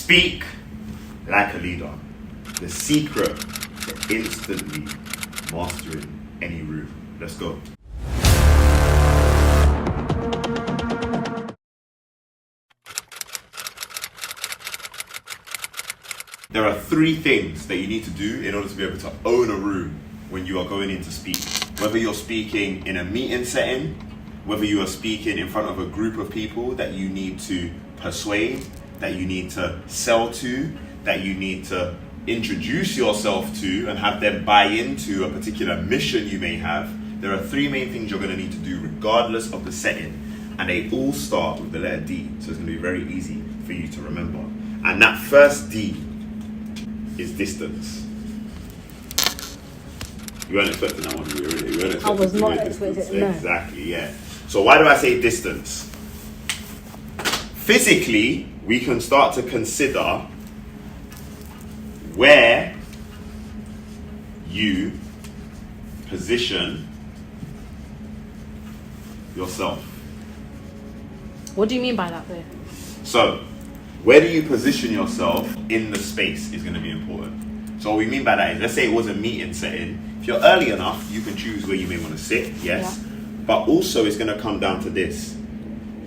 Speak like a leader. The secret to instantly mastering any room. Let's go. There are 3 things that you need to do in order to be able to own a room when you are going in to speak. Whether you're speaking in a meeting setting, whether you are speaking in front of a group of people that you need to persuade, that you need to sell to, that you need to introduce yourself to and have them buy into a particular mission you may have, there are 3 main things you're going to need to do regardless of the setting. And they all start with the letter D. So it's going to be very easy for you to remember. And that first D is distance. You weren't expecting that one, really. You weren't expecting I was not expecting it, no. Exactly, yeah. So why do I say distance? Physically, we can start to consider where you position yourself. What do you mean by that, though? So, where do you position yourself in the space is going to be important. So what we mean by that is, let's say it was a meeting setting. If you're early enough, you can choose where you may want to sit, yes. Yeah. But also it's going to come down to this.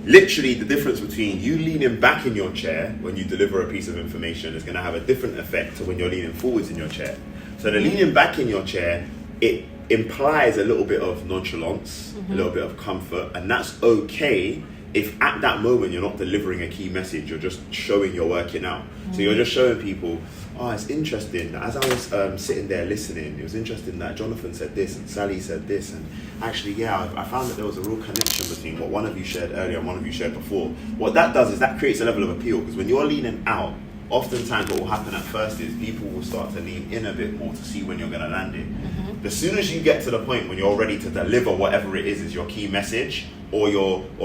Literally, the difference between you leaning back in your chair when you deliver a piece of information is going to have a different effect to when you're leaning forwards in your chair. So the leaning back in your chair, it implies a little bit of nonchalance, a little bit of comfort, and that's okay if at that moment you're not delivering a key message, you're just showing you're working out. So you're just showing people, oh, it's interesting. As I was sitting there listening, it was interesting that Jonathan said this and Sally said this. And actually, yeah, I found that there was a real connection between what one of you shared earlier and one of you shared before. What that does is that creates a level of appeal, because when you're leaning out, oftentimes what will happen at first is people will start to lean in a bit more to see when you're going to land it. As soon as you get to the point when you're ready to deliver whatever it is your key message or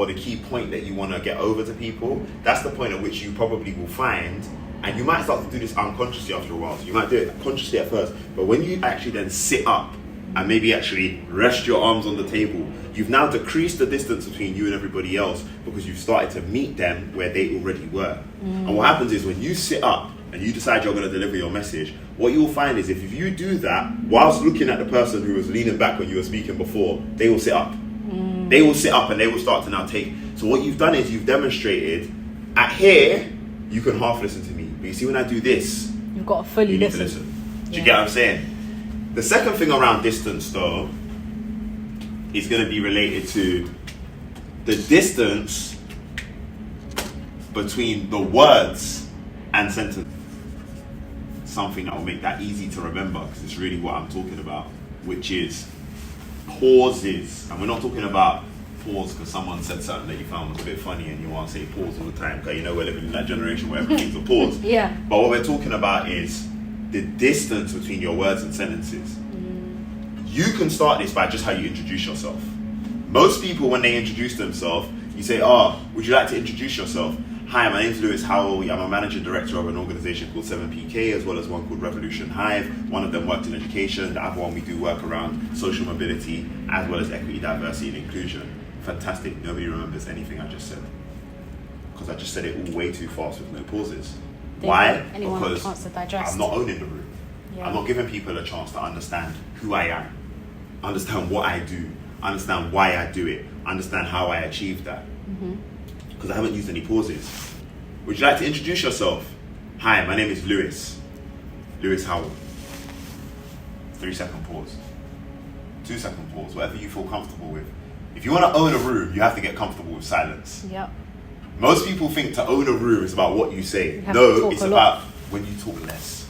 the key point that you want to get over to people, that's the point at which you probably will find, and you might start to do this unconsciously after a while. So you might do it consciously at first, but when you actually then sit up and maybe actually rest your arms on the table, you've now decreased the distance between you and everybody else, because you've started to meet them where they already were. And what happens is when you sit up and you decide you're going to deliver your message, what you'll find is if you do that whilst looking at the person who was leaning back when you were speaking before, they will sit up. They will sit up and they will start to now take. So what you've done is you've demonstrated, at here, you can half listen to me. But you see, when I do this, you've got to fully listen. Do you get what I'm saying? The second thing around distance, though, is going to be related to the distance between the words and sentences. Something that will make that easy to remember, because it's really what I'm talking about, which is pauses. And we're not talking about pause because someone said something that you found was a bit funny and you want to say pause all the time, because you know we're living in that generation where everything's a pause. Yeah. But what we're talking about is the distance between your words and sentences. You can start this by just how you introduce yourself. Most people, when they introduce themselves, you say, would you like to introduce yourself? Hi, my name's Lewis Howell. I'm a managing director of an organization called 7PK, as well as one called Revolution Hive. One of them worked in education. The other one, we do work around social mobility, as well as equity, diversity, and inclusion. Fantastic. Nobody remembers anything I just said, because I just said it all way too fast with no pauses. Why? Because I'm not owning the room. Yeah. I'm not giving people a chance to understand who I am, understand what I do, understand why I do it, understand how I achieve that. Because I haven't used any pauses. Would you like to introduce yourself? Hi, my name is Lewis. Lewis Howell. 3-second pause. 2-second pause, whatever you feel comfortable with. If you want to own a room, you have to get comfortable with silence. Yep. Most people think to own a room is about what you say. No, it's about when you talk less.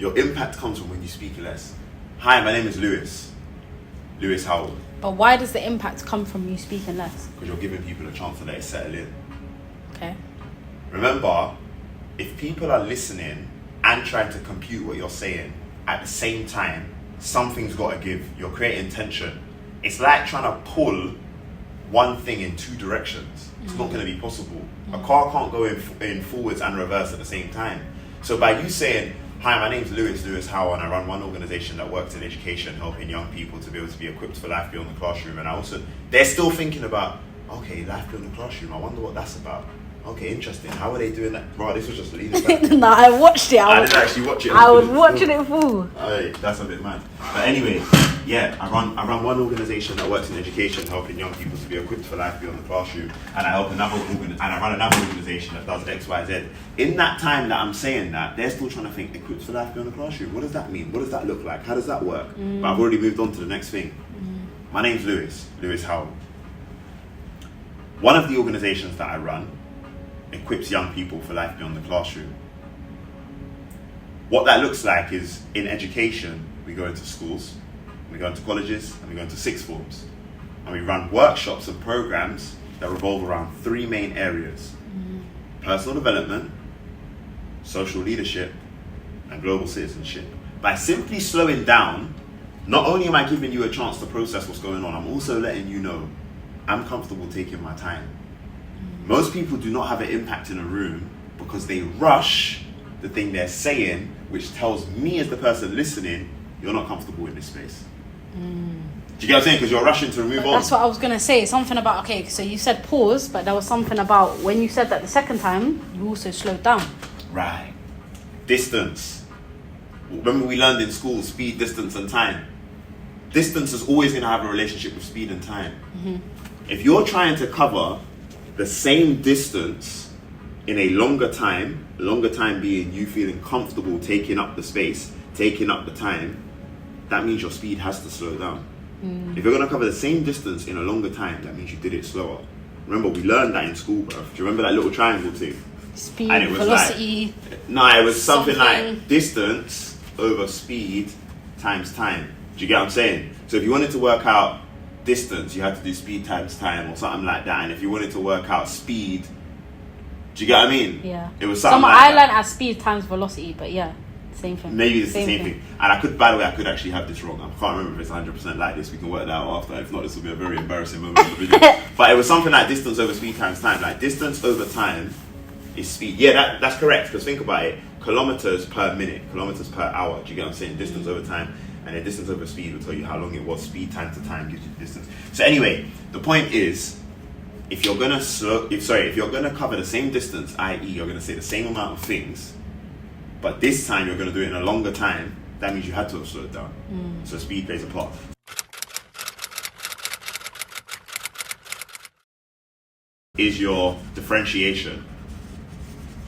Your impact comes from when you speak less. Hi, my name is Lewis. Lewis Howell. But why does the impact come from you speaking less? Because you're giving people a chance to let it settle in. Okay. Remember, if people are listening and trying to compute what you're saying at the same time, something's got to give. You're creating tension. It's like trying to pull one thing in 2 directions. It's not going to be possible. A car can't go in forwards and reverse at the same time. So by you saying, hi, my name's Lewis Howell, and I run one organization that works in education, helping young people to be able to be equipped for life beyond the classroom. And they're still thinking about, okay, life beyond the classroom, I wonder what that's about. Okay, interesting. How are they doing that? Bro, this was just leading back. Nah, I watched it. I didn't actually watch it. I was watching it full. Aye, that's a bit mad. But anyway, yeah, I run one organisation that works in education, helping young people to be equipped for life beyond the classroom, and I run another organisation that does X, Y, Z. In that time that I'm saying that, they're still trying to think equipped for life beyond the classroom. What does that mean? What does that look like? How does that work? But I've already moved on to the next thing. My name's Lewis Howell. One of the organisations that I run equips young people for life beyond the classroom. What that looks like is, in education, we go into schools, we go into colleges, and we go into sixth forms. And we run workshops and programs that revolve around three main areas: personal development, social leadership, and global citizenship. By simply slowing down, not only am I giving you a chance to process what's going on, I'm also letting you know I'm comfortable taking my time. Most people do not have an impact in a room because they rush the thing they're saying, which tells me as the person listening, you're not comfortable in this space. Do you get what I'm saying? Because you're rushing to move on. That's what I was going to say. Something about, okay, so you said pause, but there was something about when you said that the second time, you also slowed down. Right. Distance. Remember we learned in school, speed, distance, and time. Distance is always going to have a relationship with speed and time. If you're trying to cover the same distance in a longer time being you feeling comfortable taking up the space, taking up the time, that means your speed has to slow down. If you're going to cover the same distance in a longer time, that means you did it slower. Remember, we learned that in school, bro. Do you remember that little triangle thing? Speed, and it was velocity. It was something like distance over speed times time. Do you get what I'm saying? So if you wanted to work out distance, you had to do speed times time or something like that. And if you wanted to work out speed, do you get what I mean? Yeah. It was something I learned as speed times velocity, but yeah, same thing. Maybe it's the same thing. And I could, by the way, I could actually have this wrong. I can't remember if it's 100% like this. We can work that out after. If not, this will be a very embarrassing moment in the video. But it was something like distance over speed times time. Like distance over time is speed. Yeah, that's correct. Because think about it. Kilometers per minute, kilometers per hour. Do you get what I'm saying? Distance over time. And then distance over speed will tell you how long it was. Speed times the time gives you the distance. So anyway, the point is, if you're gonna cover the same distance, i.e., you're gonna say the same amount of things, but this time you're gonna do it in a longer time, that means you had to have slowed down. So speed plays a part. Is your differentiation.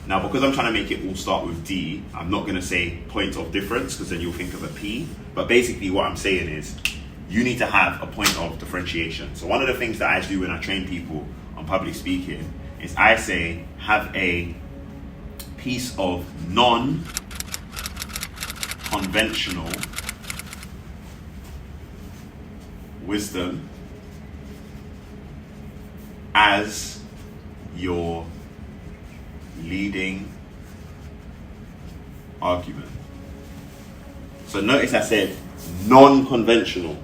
Now, because I'm trying to make it all start with D, I'm not going to say point of difference because then you'll think of a P. But basically what I'm saying is you need to have a point of differentiation. So one of the things that I do when I train people on public speaking is I say have a piece of non-conventional wisdom as your leading argument. So notice I said non-conventional.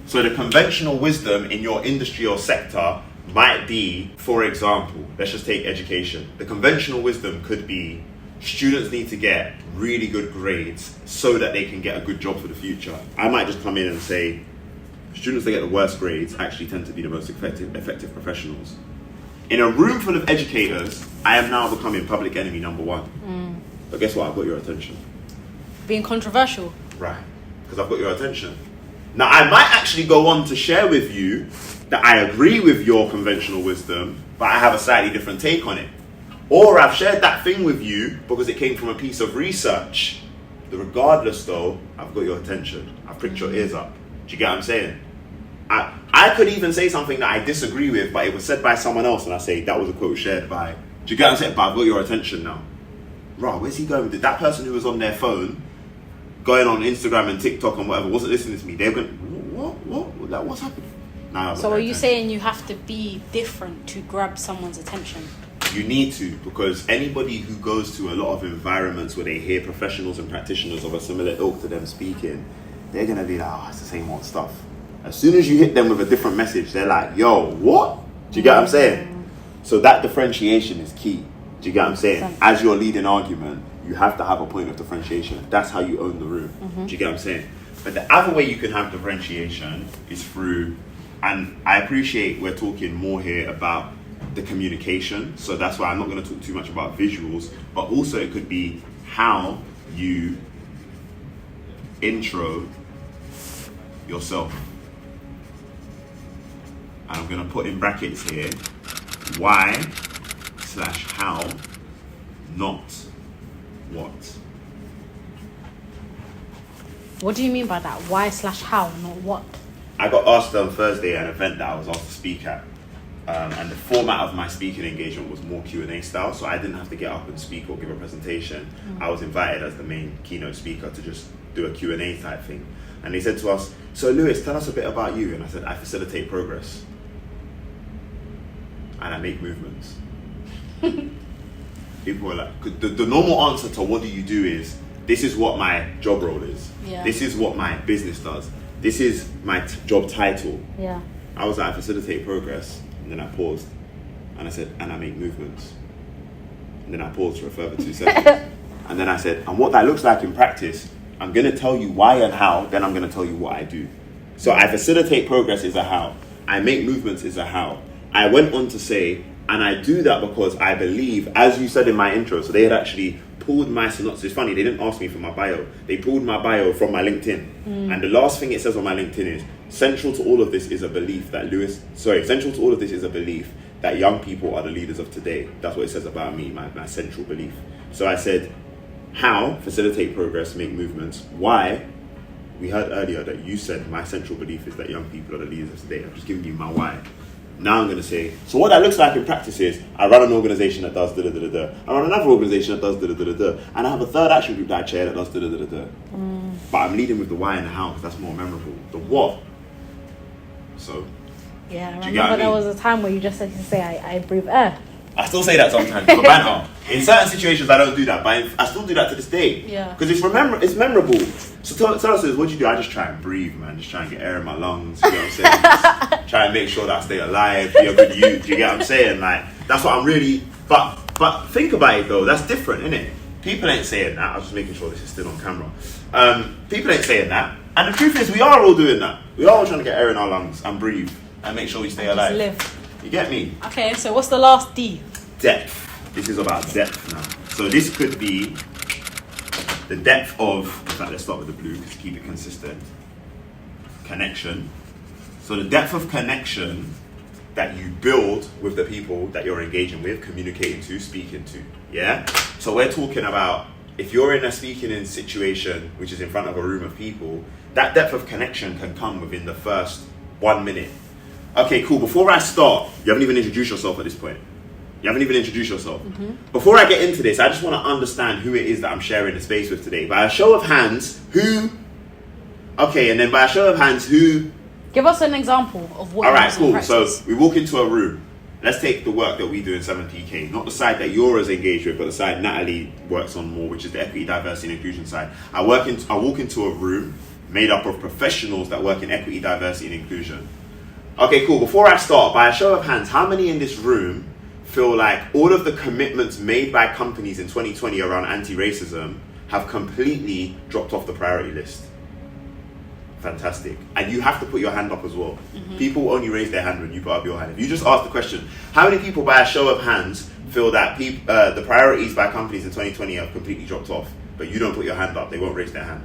So the conventional wisdom in your industry or sector might be, for example, let's just take education. The conventional wisdom could be students need to get really good grades so that they can get a good job for the future. I might just come in and say students that get the worst grades actually tend to be the most effective professionals. In a room full of educators, I am now becoming public enemy number one. But guess what? I've got your attention. Being controversial. Right. Because I've got your attention. Now, I might actually go on to share with you that I agree with your conventional wisdom, but I have a slightly different take on it. Or I've shared that thing with you because it came from a piece of research. Regardless, though, I've got your attention. I've pricked your ears up. Do you get what I'm saying? I could even say something that I disagree with, but it was said by someone else, and I say that was a quote shared by. Do you get what I'm saying? But I've got your attention now. Right, where's he going with it? That person who was on their phone, going on Instagram and TikTok and whatever, wasn't listening to me. They were going, what? What's happening? Now, so are you saying you have to be different to grab someone's attention? You need to, because anybody who goes to a lot of environments where they hear professionals and practitioners of a similar ilk to them speaking, they're going to be like, it's the same old stuff. As soon as you hit them with a different message, they're like, yo, what? Do you get what I'm saying? So that differentiation is key. Do you get what I'm saying? As your leading argument, you have to have a point of differentiation. That's how you own the room. Do you get what I'm saying? But the other way you can have differentiation is through, and I appreciate we're talking more here about the communication. So that's why I'm not going to talk too much about visuals, but also it could be how you intro yourself. And I'm going to put in brackets here, why/how, not what. What do you mean by that? Why/how, not what? I got asked on Thursday at an event that I was asked to speak at. And the format of my speaking engagement was more Q&A style, so I didn't have to get up and speak or give a presentation. I was invited as the main keynote speaker to just do a Q&A type thing. And they said to us, so Lewis, tell us a bit about you. And I said, I facilitate progress. And I make movements. People were like, the normal answer to what do you do is, this is what my job role is. Yeah. This is what my business does. This is my job title. Yeah. I was like, I facilitate progress. And then I paused. And I said, and I make movements. And then I paused for a further 2 seconds. And then I said, and what that looks like in practice, I'm going to tell you why and how, then I'm going to tell you what I do. So I facilitate progress is a how. I make movements is a how. I went on to say, and I do that because I believe, as you said in my intro, so they had actually pulled my synopsis. It's funny, they didn't ask me for my bio. They pulled my bio from my LinkedIn. And the last thing it says on my LinkedIn is, central to all of this is a belief that young people are the leaders of today. That's what it says about me, my central belief. So I said, how? Facilitate progress, make movements. Why? We heard earlier that you said my central belief is that young people are the leaders of today. I'm just giving you my why. Now I'm going to say, so what that looks like in practice is, I run an organization that does da-da-da-da-da. I run another organization that does da-da-da-da-da. And I have a third action group that I chair that does da-da-da-da-da. But I'm leading with the why and the how because that's more memorable. The what. So, yeah, I do you remember get what I there mean? was a time where you just said to say, I breathe air. I still say that sometimes for banter. In certain situations, I don't do that, but I still do that to this day. Yeah. Because it's memorable. So tell us, what do you do? I just try and breathe, man. Just try and get air in my lungs. You know what I'm saying? Just try and make sure that I stay alive. Be a good youth. Do you get what I'm saying? Like, that's what I'm really. But think about it though. That's different, isn't it? People ain't saying that. I was just making sure this is still on camera. People ain't saying that. And the truth is, we are all doing that. We are all trying to get air in our lungs and breathe and make sure we stay alive. Just live. You get me? Okay, so what's the last D? Depth. This is about depth now. So this could be the depth of, in fact, let's start with the blue to keep it consistent. Connection. So the depth of connection that you build with the people that you're engaging with, communicating to, speaking to. Yeah? So we're talking about, if you're in a speaking in situation which is in front of a room of people, that depth of connection can come within the first 1 minute. Okay, cool. Before I start, you haven't even introduced yourself at this point. You haven't even introduced yourself. Before I get into this, I just want to understand who it is that I'm sharing the space with today. By a show of hands, who... Okay, and then by a show of hands, who... Give us an example of what. All right, cool. So we walk into a room. Let's take the work that we do in 7PK. Not the side that you're as engaged with, but the side Natalie works on more, which is the equity, diversity, and inclusion side. I walk into a room made up of professionals that work in equity, diversity, and inclusion. Okay, cool. Before I start, by a show of hands, how many in this room feel like all of the commitments made by companies in 2020 around anti-racism have completely dropped off the priority list? Fantastic. And you have to put your hand up as well. People only raise their hand when you put up your hand. If you just ask the question, how many people by a show of hands feel that the priorities by companies in 2020 have completely dropped off, but you don't put your hand up, they won't raise their hand?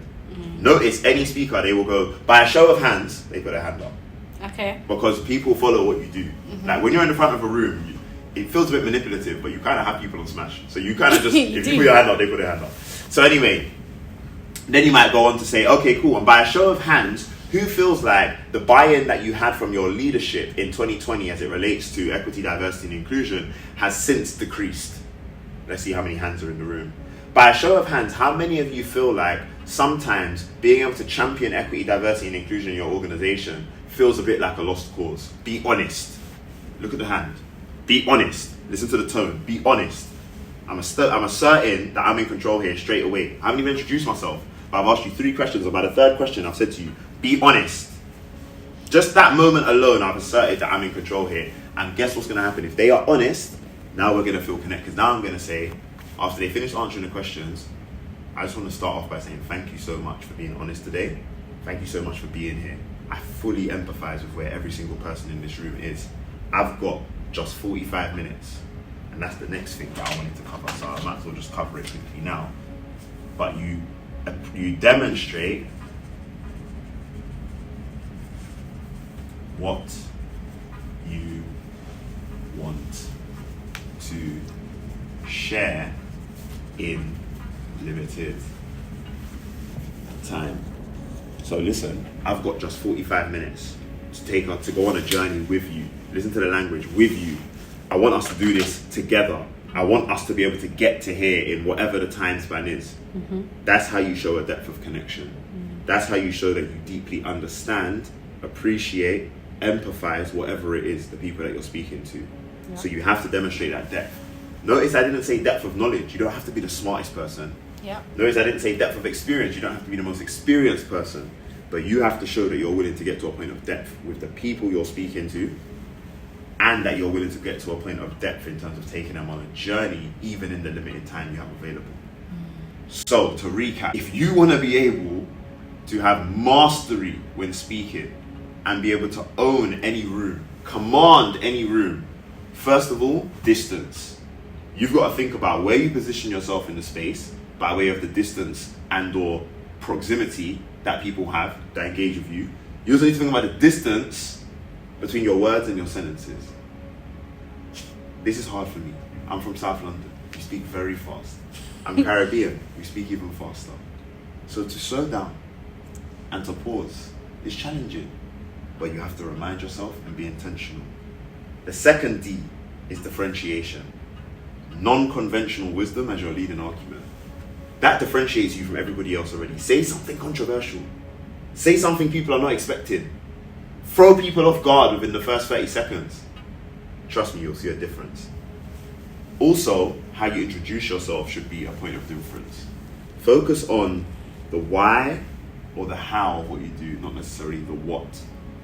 Notice any speaker, they will go, by a show of hands, they put their hand up. Okay. Because people follow what you do. Like when you're in the front of a room, it feels a bit manipulative, but you kind of have people on smash. So you kind of just, if you put your hand up, they put their hand up. So anyway, then you might go on to say, okay, cool. And by a show of hands, who feels like the buy-in that you had from your leadership in 2020 as it relates to equity, diversity, and inclusion has since decreased? Let's see how many hands are in the room. By a show of hands, how many of you feel like sometimes being able to champion equity, diversity, and inclusion in your organization feels a bit like a lost cause? Be honest. Look at the hand. Be honest. Listen to the tone. Be honest. I'm asserting that I'm in control here straight away. I haven't even introduced myself, but I've asked you 3 questions. And by the 3rd question, I've said to you, be honest. Just that moment alone, I've asserted that I'm in control here. And guess what's going to happen? If they are honest, now we're going to feel connected. Because now I'm going to say, after they finish answering the questions, I just want to start off by saying thank you so much for being honest today. Thank you so much for being here. I fully empathize with where every single person in this room is. I've got just 45 minutes. And that's the next thing that I wanted to cover, so I might as well just cover it quickly now. But you demonstrate what you want to share in limited time. So listen, I've got just 45 minutes to go on a journey with you. Listen to the language, with you. I want us to do this together. I want us to be able to get to here in whatever the time span is. Mm-hmm. That's how you show a depth of connection. Mm-hmm. That's how you show that you deeply understand, appreciate, empathize whatever it is, the people that you're speaking to. Yeah. So you have to demonstrate that depth. Notice I didn't say depth of knowledge. You don't have to be the smartest person. Yeah. Notice I didn't say depth of experience. You don't have to be the most experienced person. But you have to show that you're willing to get to a point of depth with the people you're speaking to, and that you're willing to get to a point of depth in terms of taking them on a journey, even in the limited time you have available. So, to recap, if you want to be able to have mastery when speaking and be able to own any room, command any room, first of all, distance. You've got to think about where you position yourself in the space by way of the distance and or proximity that people have that engage with you. You also need to think about the distance between your words and your sentences. This is hard for me. I'm from South London. We speak very fast. I'm Caribbean. We speak even faster. So to slow down and to pause is challenging, but you have to remind yourself and be intentional. The second D is differentiation. Non-conventional wisdom as your leading argument. That differentiates you from everybody else already. Say something controversial. Say something people are not expecting. Throw people off guard within the first 30 seconds. Trust me, you'll see a difference. Also, how you introduce yourself should be a point of difference. Focus on the why or the how of what you do, not necessarily the what.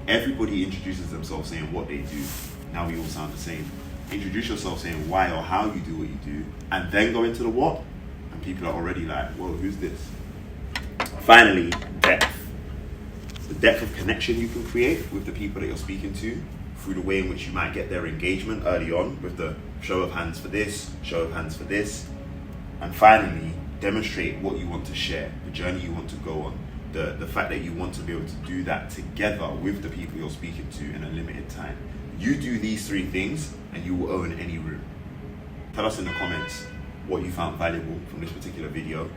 Everybody introduces themselves saying what they do. Now we all sound the same. Introduce yourself saying why or how you do what you do, and then go into the what. And people are already like, whoa, who's this? Finally, depth. The depth of connection you can create with the people that you're speaking to through the way in which you might get their engagement early on with the show of hands for this, show of hands for this. And finally, demonstrate what you want to share, the journey you want to go on, the fact that you want to be able to do that together with the people you're speaking to in a limited time. You do these three things and you will own any room. Tell us in the comments what you found valuable from this particular video.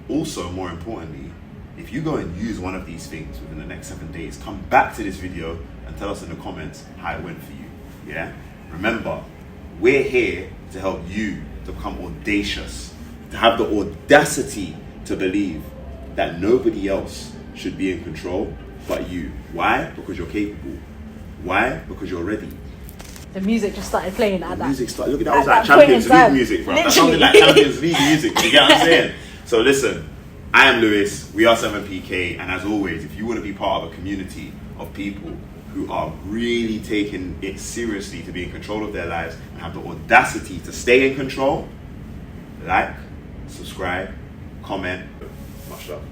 Also, more importantly, if you go and use one of these things within the next 7 days, come back to this video and tell us in the comments how it went for you. Yeah? Remember, we're here to help you to become audacious, to have the audacity to believe that nobody else should be in control but you. Why? Because you're capable. Why? Because you're ready. The music just started playing at that. Music started. Look at that. Was like Champions League music, bro. That sounded like Champions League music. You get what I'm saying? So listen, I am Lewis. We are 7PK, and as always, if you want to be part of a community of people who are really taking it seriously to be in control of their lives and have the audacity to stay in control, like, subscribe, comment. Much love.